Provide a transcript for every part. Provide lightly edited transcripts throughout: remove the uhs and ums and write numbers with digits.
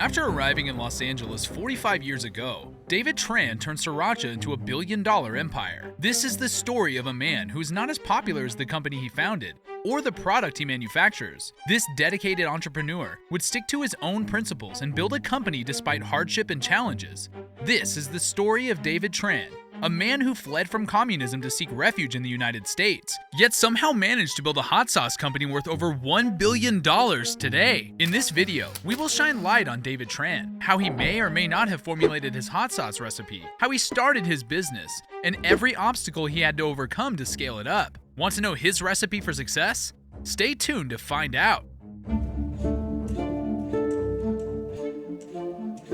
After arriving in Los Angeles 45 years ago, David Tran turned Sriracha into a billion-dollar empire. This is the story of a man who's not as popular as the company he founded or the product he manufactures. This dedicated entrepreneur would stick to his own principles and build a company despite hardship and challenges. This is the story of David Tran, a man who fled from communism to seek refuge in the United States, yet somehow managed to build a hot sauce company worth over $1 billion today. In this video, we will shine light on David Tran, how he may or may not have formulated his hot sauce recipe, how he started his business, and every obstacle he had to overcome to scale it up. Want to know his recipe for success? Stay tuned to find out.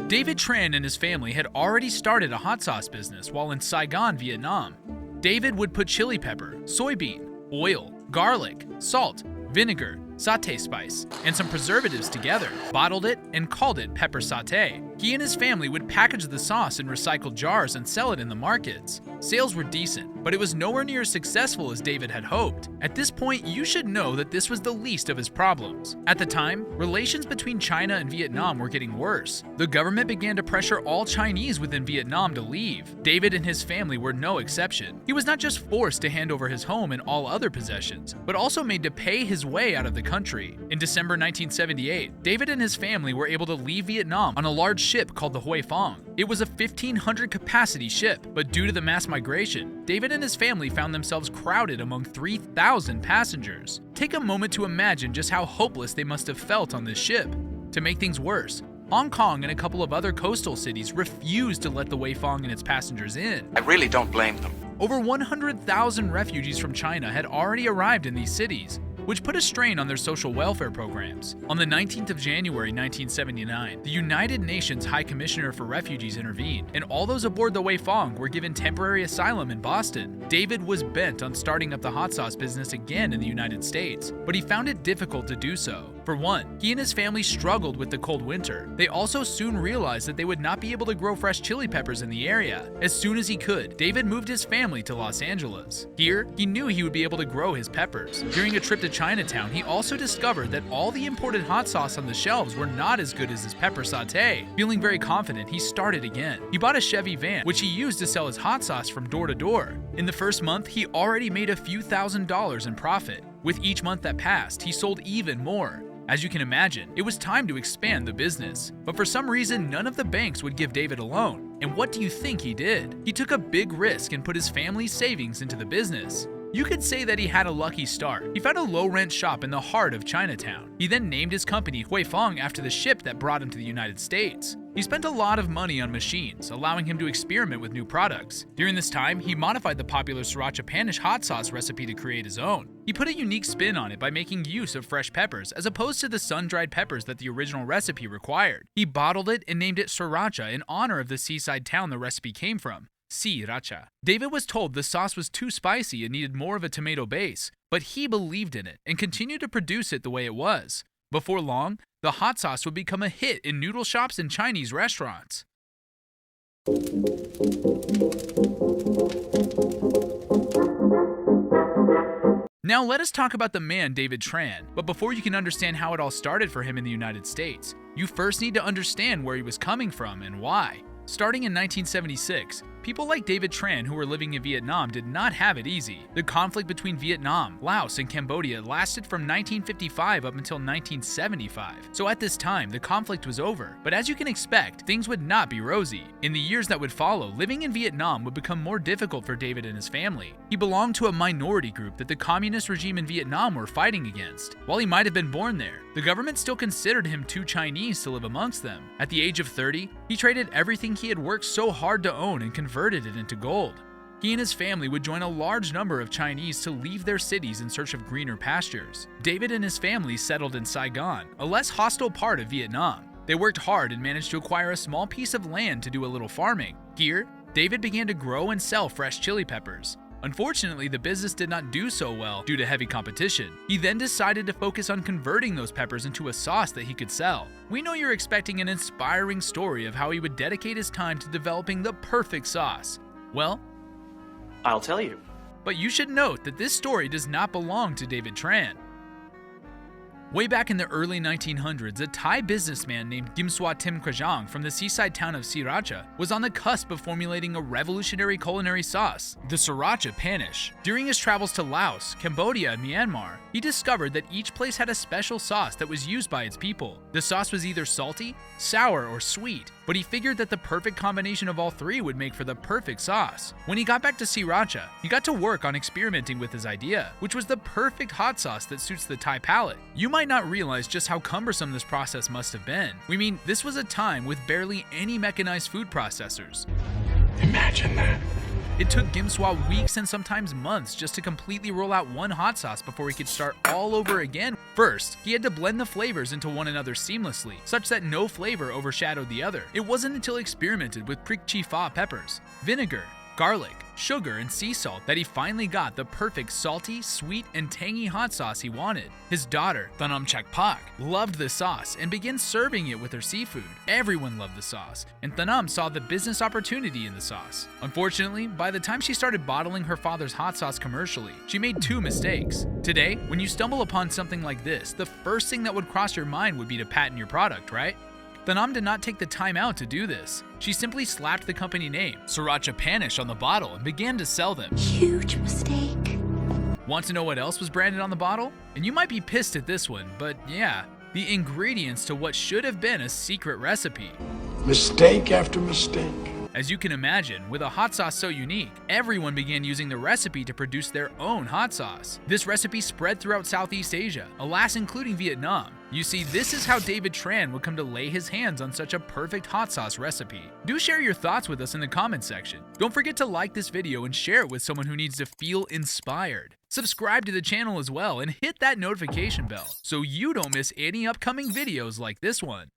David Tran and his family had already started a hot sauce business while in Saigon, Vietnam. David would put chili pepper, soybean, oil, garlic, salt, vinegar, satay spice, and some preservatives together, bottled it, and called it pepper satay. He and his family would package the sauce in recycled jars and sell it in the markets. Sales were decent, but it was nowhere near as successful as David had hoped. At this point, you should know that this was the least of his problems. At the time, relations between China and Vietnam were getting worse. The government began to pressure all Chinese within Vietnam to leave. David and his family were no exception. He was not just forced to hand over his home and all other possessions, but also made to pay his way out of the country. In December 1978, David and his family were able to leave Vietnam on a large ship called the Hoi Phong. It was a 1,500 capacity ship, but due to the mass migration, David and his family found themselves crowded among 3,000 passengers. Take a moment to imagine just how hopeless they must have felt on this ship. To make things worse, Hong Kong and a couple of other coastal cities refused to let the Hoi Phong and its passengers in. I really don't blame them. Over 100,000 refugees from China had already arrived in these cities, which put a strain on their social welfare programs. On the 19th of January 1979, the United Nations High Commissioner for Refugees intervened, and all those aboard the Hoi Phong were given temporary asylum in Boston. David was bent on starting up the hot sauce business again in the United States, but he found it difficult to do so. For one, he and his family struggled with the cold winter. They also soon realized that they would not be able to grow fresh chili peppers in the area. As soon as he could, David moved his family to Los Angeles. Here, he knew he would be able to grow his peppers. During a trip to Chinatown, he also discovered that all the imported hot sauce on the shelves were not as good as his pepper satay. Feeling very confident, he started again. He bought a Chevy van, which he used to sell his hot sauce from door to door. In the first month, he already made a few $1,000s in profit. With each month that passed, he sold even more. As you can imagine, it was time to expand the business. But for some reason, none of the banks would give David a loan. And what do you think he did? He took a big risk and put his family's savings into the business. You could say that he had a lucky start. He found a low-rent shop in the heart of Chinatown. He then named his company Hoi Phong after the ship that brought him to the United States. He spent a lot of money on machines, allowing him to experiment with new products. During this time, he modified the popular Sriracha Panish hot sauce recipe to create his own. He put a unique spin on it by making use of fresh peppers as opposed to the sun-dried peppers that the original recipe required. He bottled it and named it Sriracha in honor of the seaside town the recipe came from, Sriracha. David was told the sauce was too spicy and needed more of a tomato base, but he believed in it and continued to produce it the way it was. Before long, the hot sauce would become a hit in noodle shops and Chinese restaurants. Now let us talk about the man David Tran, but before you can understand how it all started for him in the United States, you first need to understand where he was coming from and why. Starting in 1976, people like David Tran who were living in Vietnam did not have it easy. The conflict between Vietnam, Laos, and Cambodia lasted from 1955 up until 1975. So at this time, the conflict was over. But as you can expect, things would not be rosy. In the years that would follow, living in Vietnam would become more difficult for David and his family. He belonged to a minority group that the communist regime in Vietnam were fighting against. While he might have been born there, the government still considered him too Chinese to live amongst them. At the age of 30, he traded everything he had worked so hard to own and converted it into gold. He and his family would join a large number of Chinese to leave their cities in search of greener pastures. David and his family settled in Saigon, a less hostile part of Vietnam. They worked hard and managed to acquire a small piece of land to do a little farming. Here, David began to grow and sell fresh chili peppers. Unfortunately, the business did not do so well due to heavy competition. He then decided to focus on converting those peppers into a sauce that he could sell. We know you're expecting an inspiring story of how he would dedicate his time to developing the perfect sauce. Well, I'll tell you. But you should note that this story does not belong to David Tran. Way back in the early 1900s, a Thai businessman named Gimswa Tim Krajong from the seaside town of Sriracha was on the cusp of formulating a revolutionary culinary sauce, the Sriracha panish. During his travels to Laos, Cambodia, and Myanmar, he discovered that each place had a special sauce that was used by its people. The sauce was either salty, sour, or sweet, but he figured that the perfect combination of all three would make for the perfect sauce. When he got back to Sriracha, he got to work on experimenting with his idea, which was the perfect hot sauce that suits the Thai palate. You might not realize just how cumbersome this process must have been. We mean, this was a time with barely any mechanized food processors. Imagine that. It took Gimswa weeks and sometimes months just to completely roll out one hot sauce before he could start all over again. First, he had to blend the flavors into one another seamlessly, such that no flavor overshadowed the other. It wasn't until he experimented with prick chi fa peppers, vinegar, garlic, sugar, and sea salt that he finally got the perfect salty, sweet, and tangy hot sauce he wanted. His daughter, Thanam Chakpak, loved the sauce and began serving it with her seafood. Everyone loved the sauce, and Thanam saw the business opportunity in the sauce. Unfortunately, by the time she started bottling her father's hot sauce commercially, she made two mistakes. Today, when you stumble upon something like this, the first thing that would cross your mind would be to patent your product, right? Thanam did not take the time out to do this. She simply slapped the company name, Sriracha Panish, on the bottle and began to sell them. Huge mistake. Want to know what else was branded on the bottle? And you might be pissed at this one, but yeah, the ingredients to what should have been a secret recipe. Mistake after mistake. As you can imagine, with a hot sauce so unique, everyone began using the recipe to produce their own hot sauce. This recipe spread throughout Southeast Asia, alas including Vietnam. You see, this is how David Tran would come to lay his hands on such a perfect hot sauce recipe. Do share your thoughts with us in the comments section. Don't forget to like this video and share it with someone who needs to feel inspired. Subscribe to the channel as well and hit that notification bell so you don't miss any upcoming videos like this one.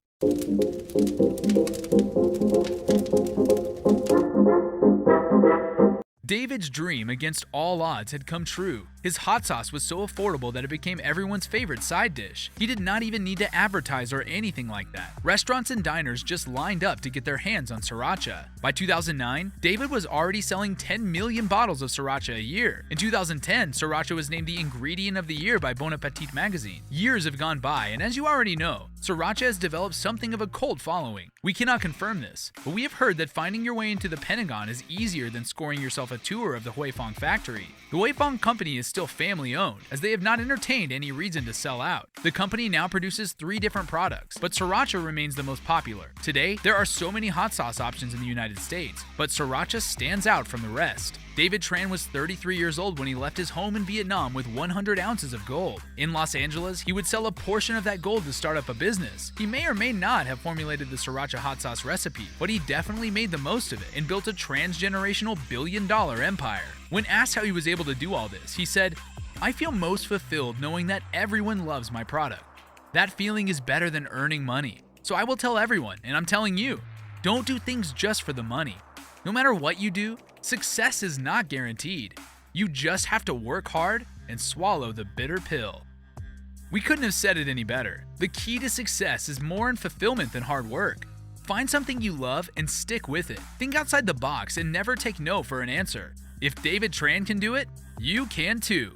David's dream against all odds had come true. His hot sauce was so affordable that it became everyone's favorite side dish. He did not even need to advertise or anything like that. Restaurants and diners just lined up to get their hands on Sriracha. By 2009, David was already selling 10 million bottles of Sriracha a year. In 2010, Sriracha was named the Ingredient of the Year by Bon Appetit magazine. Years have gone by, and as you already know, Sriracha has developed something of a cult following. We cannot confirm this, but we have heard that finding your way into the Pentagon is easier than scoring yourself a tour of the Huy Fong factory. The Huy Fong company is still family-owned, as they have not entertained any reason to sell out. The company now produces 3 different products, but Sriracha remains the most popular. Today, there are so many hot sauce options in the United States, but Sriracha stands out from the rest. David Tran was 33 years old when he left his home in Vietnam with 100 ounces of gold. In Los Angeles, he would sell a portion of that gold to start up a business. He may or may not have formulated the Sriracha hot sauce recipe, but he definitely made the most of it and built a transgenerational billion-dollar empire. When asked how he was able to do all this, he said, "I feel most fulfilled knowing that everyone loves my product. That feeling is better than earning money. So I will tell everyone, and I'm telling you, don't do things just for the money. No matter what you do, success is not guaranteed. You just have to work hard and swallow the bitter pill." We couldn't have said it any better. The key to success is more in fulfillment than hard work. Find something you love and stick with it. Think outside the box and never take no for an answer. If David Tran can do it, you can too.